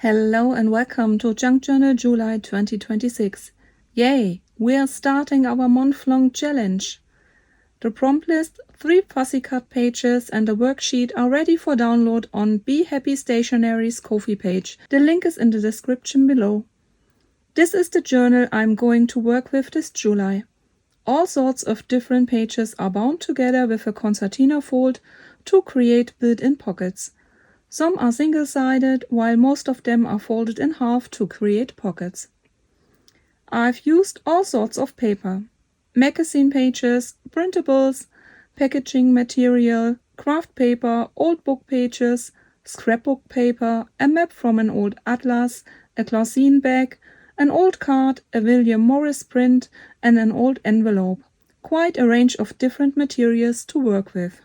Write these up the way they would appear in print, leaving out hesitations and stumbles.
Hello and welcome to Junk Journal July 2026. Yay! We are starting our month-long challenge. The prompt list, 3 fussy cut pages and a worksheet are ready for download on Be Happy Stationery's Ko-fi page. The link is in the description below. This is the journal I'm going to work with this July. All sorts of different pages are bound together with a concertina fold to create built-in pockets. Some are single-sided, while most of them are folded in half to create pockets. I've used all sorts of paper: magazine pages, printables, packaging material, craft paper, old book pages, scrapbook paper, a map from an old atlas, a glassine bag, an old card, a William Morris print, and an old envelope. Quite a range of different materials to work with.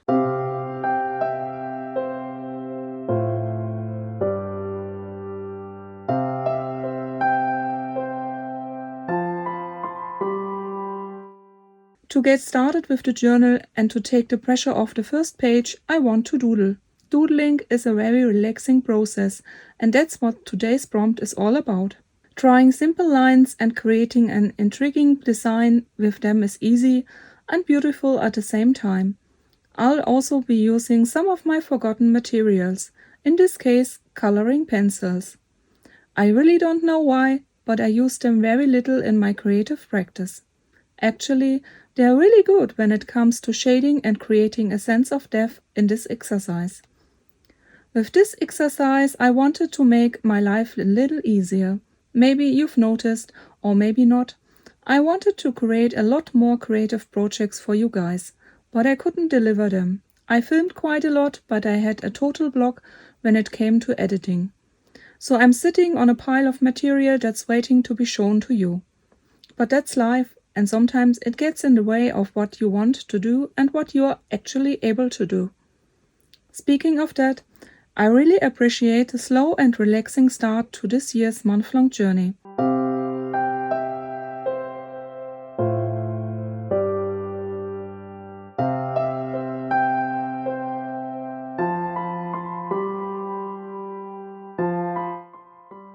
To get started with the journal and to take the pressure off the first page, I want to doodle. Doodling is a very relaxing process, and that's what today's prompt is all about. Drawing simple lines and creating an intriguing design with them is easy and beautiful at the same time. I'll also be using some of my forgotten materials, in this case coloring pencils. I really don't know why, but I use them very little in my creative practice. Actually, they are really good when it comes to shading and creating a sense of depth in this exercise. With this exercise, I wanted to make my life a little easier. Maybe you've noticed, or maybe not. I wanted to create a lot more creative projects for you guys, but I couldn't deliver them. I filmed quite a lot, but I had a total block when it came to editing. So I'm sitting on a pile of material that's waiting to be shown to you. But that's life. And sometimes it gets in the way of what you want to do and what you are actually able to do. Speaking of that, I really appreciate the slow and relaxing start to this year's month-long journey.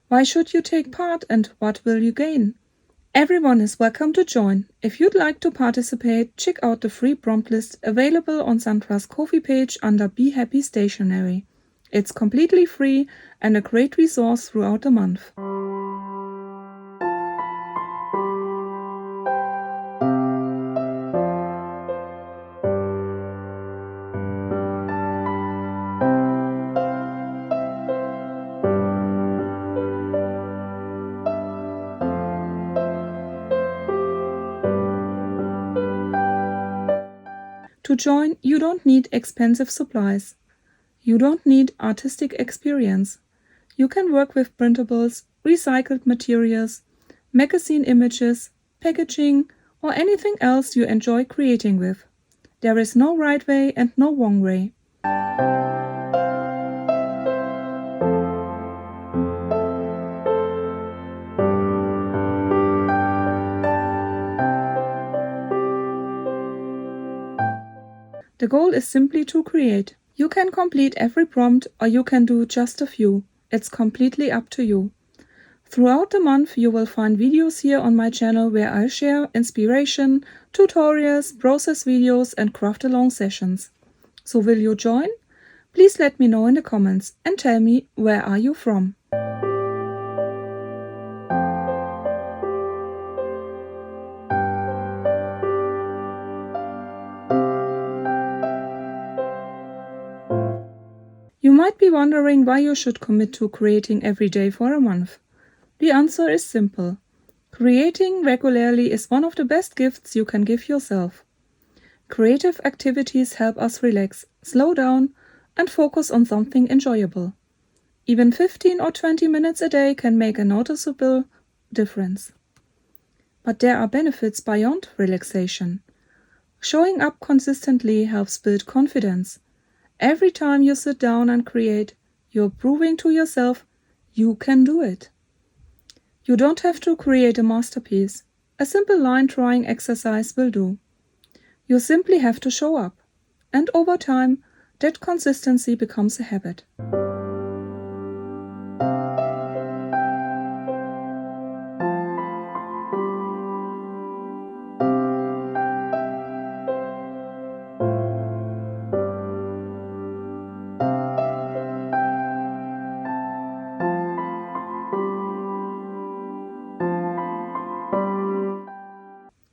Why should you take part and what will you gain? Everyone is welcome to join. If you'd like to participate, check out the free prompt list available on Sandra's Ko-fi page under Be Happy Stationery. It's completely free and a great resource throughout the month. To join, you don't need expensive supplies. You don't need artistic experience. You can work with printables, recycled materials, magazine images, packaging, or anything else you enjoy creating with. There is no right way and no wrong way. The goal is simply to create. You can complete every prompt or you can do just a few. It's completely up to you. Throughout the month you will find videos here on my channel where I share inspiration, tutorials, process videos and craft along sessions. So will you join? Please let me know in the comments and tell me where are you from. You might be wondering why you should commit to creating every day for a month. The answer is simple. Creating regularly is one of the best gifts you can give yourself. Creative activities help us relax, slow down, and focus on something enjoyable. Even 15 or 20 minutes a day can make a noticeable difference. But there are benefits beyond relaxation. Showing up consistently helps build confidence. Every time you sit down and create, you're proving to yourself you can do it. You don't have to create a masterpiece. A simple line drawing exercise will do. You simply have to show up. And over time, that consistency becomes a habit.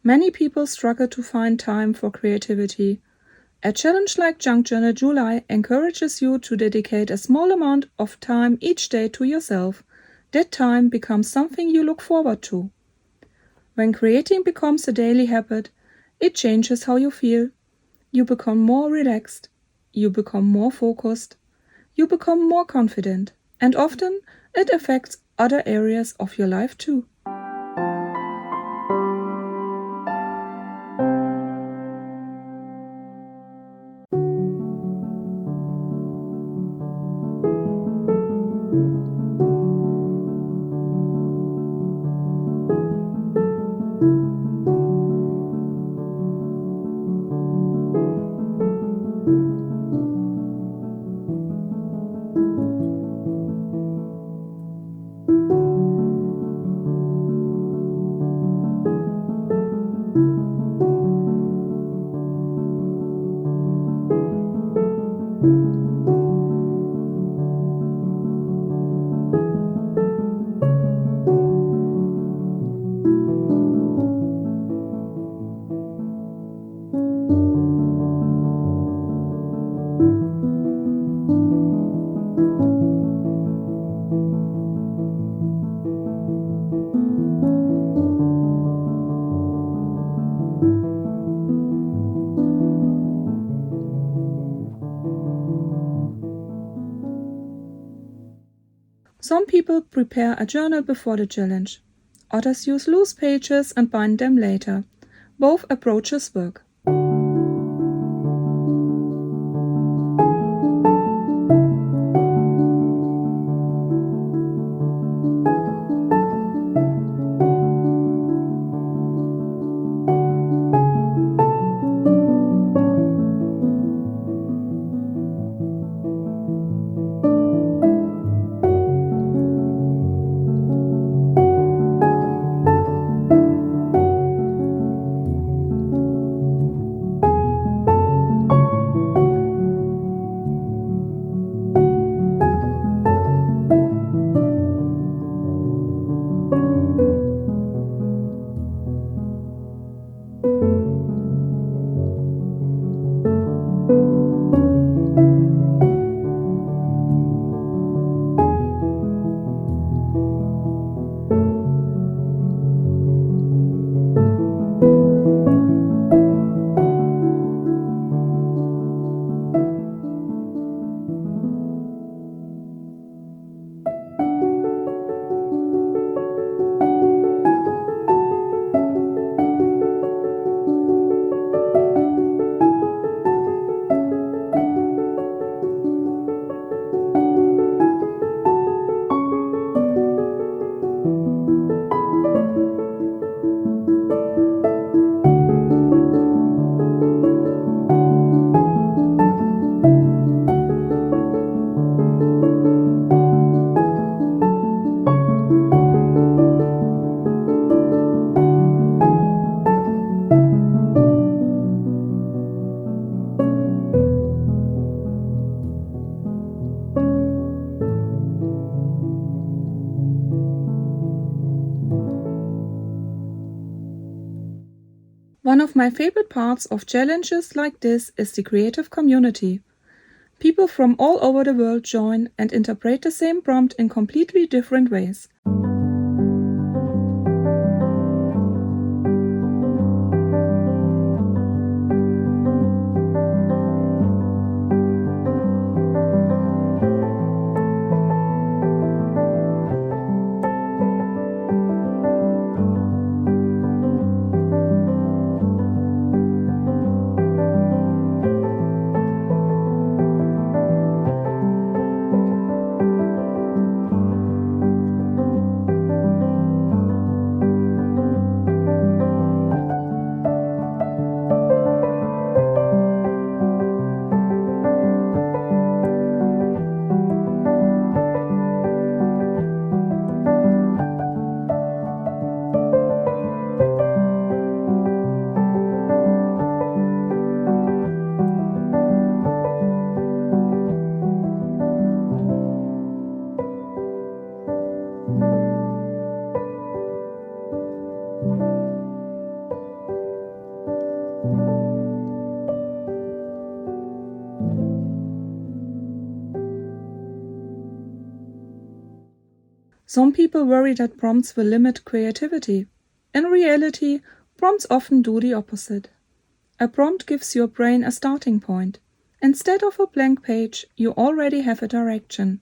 Many people struggle to find time for creativity. A challenge like Junk Journal July encourages you to dedicate a small amount of time each day to yourself. That time becomes something you look forward to. When creating becomes a daily habit, it changes how you feel. You become more relaxed, you become more focused, you become more confident, and often it affects other areas of your life too. Some people prepare a journal before the challenge. Others use loose pages and bind them later. Both approaches work. One of my favorite parts of challenges like this is the creative community. People from all over the world join and interpret the same prompt in completely different ways. Some people worry that prompts will limit creativity. In reality, prompts often do the opposite. A prompt gives your brain a starting point. Instead of a blank page, you already have a direction.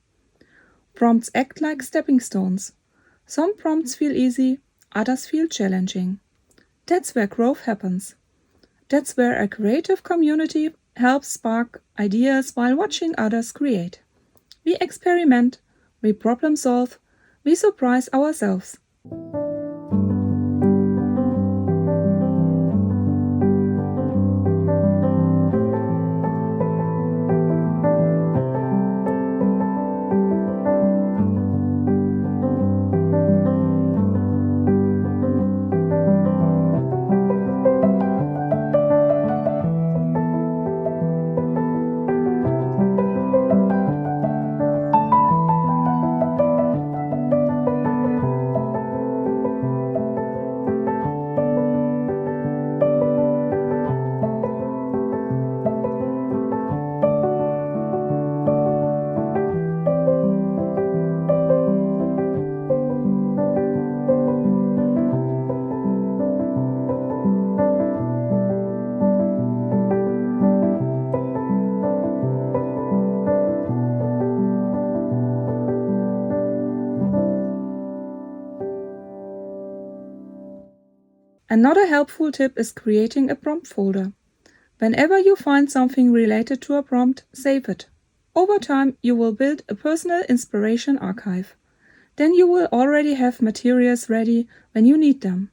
Prompts act like stepping stones. Some prompts feel easy, others feel challenging. That's where growth happens. That's where a creative community helps spark ideas while watching others create. We experiment, we problem solve, we surprise ourselves. Another helpful tip is creating a prompt folder. Whenever you find something related to a prompt, save it. Over time, you will build a personal inspiration archive. Then you will already have materials ready when you need them.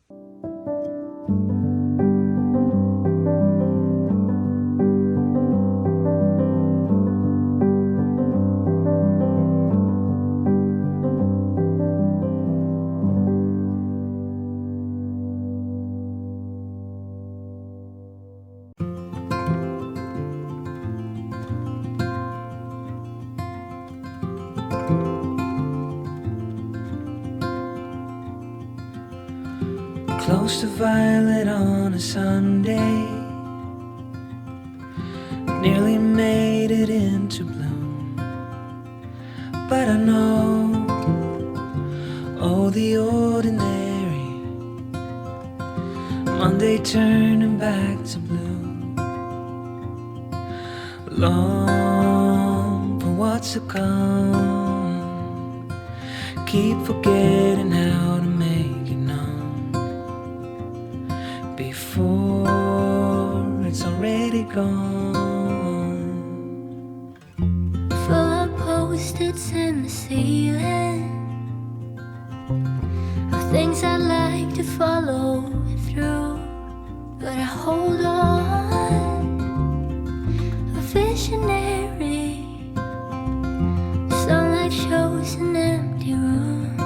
Close to violet on a Sunday, nearly made it into bloom. But I know, oh, the ordinary Monday turning back to blue. Long for what's to come, keep forgetting how to make it known before it's already gone. Full of post-its in the ceiling of things I'd like to follow through, but I hold on. A visionary sunlight shows an empty room.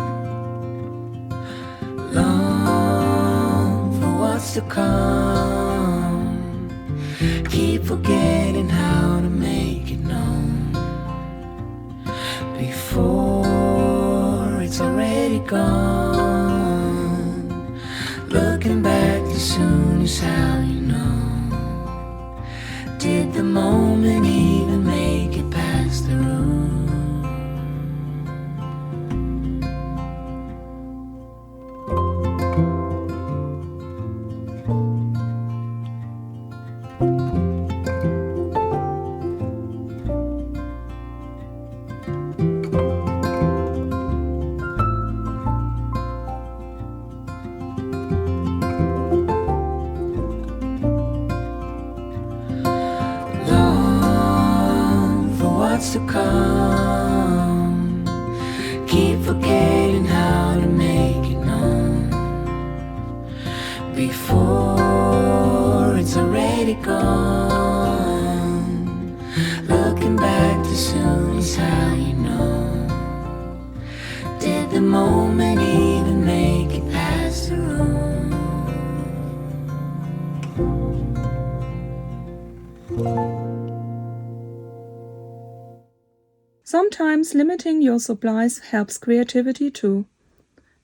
Long for what's to come, keep forgetting how to make it known before it's already gone. Looking back too soon is how you know. Did the moment even make it past the room? To come, keep forgetting how to make it known before it's already gone. Looking back too soon is how you know. Did the moment even make it past the room? Sometimes limiting your supplies helps creativity too.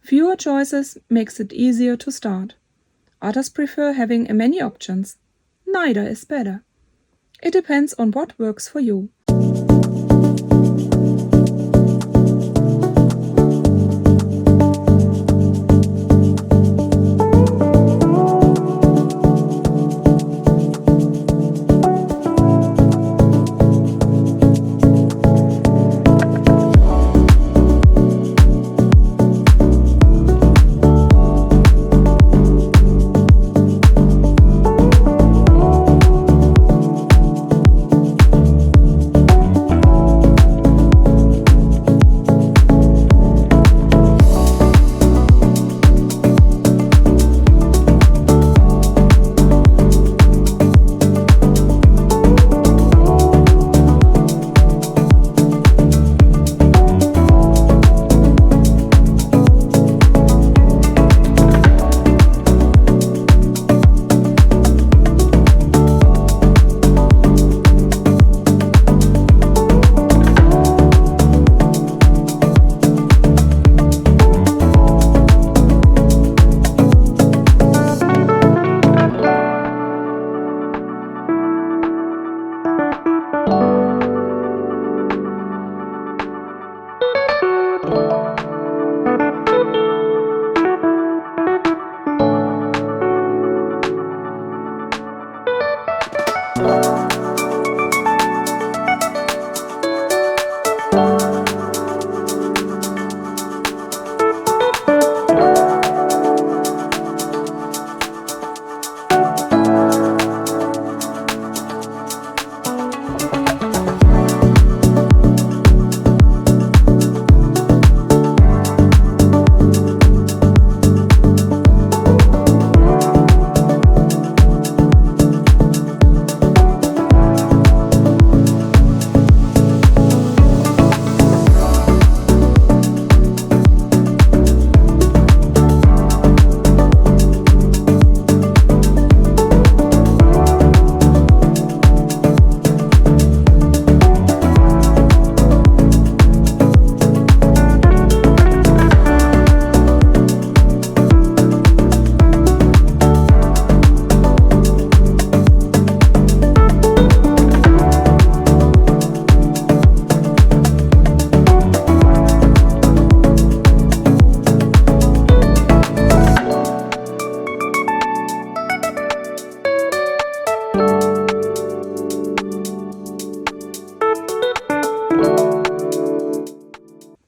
Fewer choices makes it easier to start. Others prefer having many options. Neither is better. It depends on what works for you.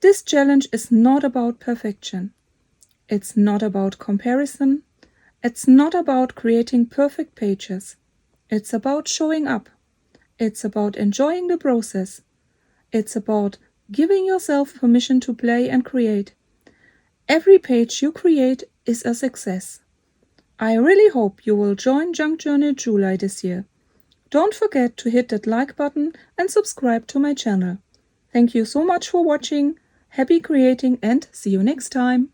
This challenge is not about perfection. It's not about comparison. It's not about creating perfect pages. It's about showing up. It's about enjoying the process. It's about giving yourself permission to play and create. Every page you create is a success. I really hope you will join Junk Journal July this year. Don't forget to hit that like button and subscribe to my channel. Thank you so much for watching. Happy creating and see you next time.